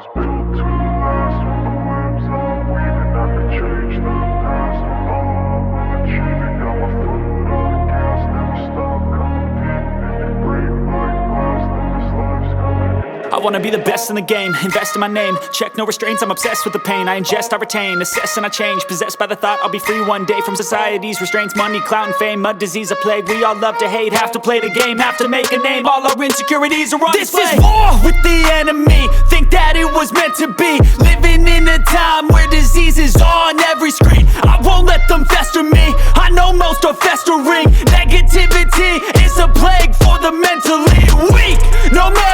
was built to last. With the webs I'm weaving, I could change the past. With all I will achieve, it got my foot on the gas. Never stop competing. If you break like glass, then this life's gonna end. I wanna be the best in the game, invest in my name. Check no restraints, I'm obsessed with the pain. I ingest, I retain, assess and I change. Possessed by the thought I'll be free one day from society's restraints. Money, clout and fame, mud, disease, a plague. We all love to hate, have to play the game, have to make a name. All our insecurities are on display. This is war with the enemy, think that it was meant to be. Living in a time where disease is on every screen. I won't let them fester me, I know most are festering. Negativity is a plague for the mentally weak. No matter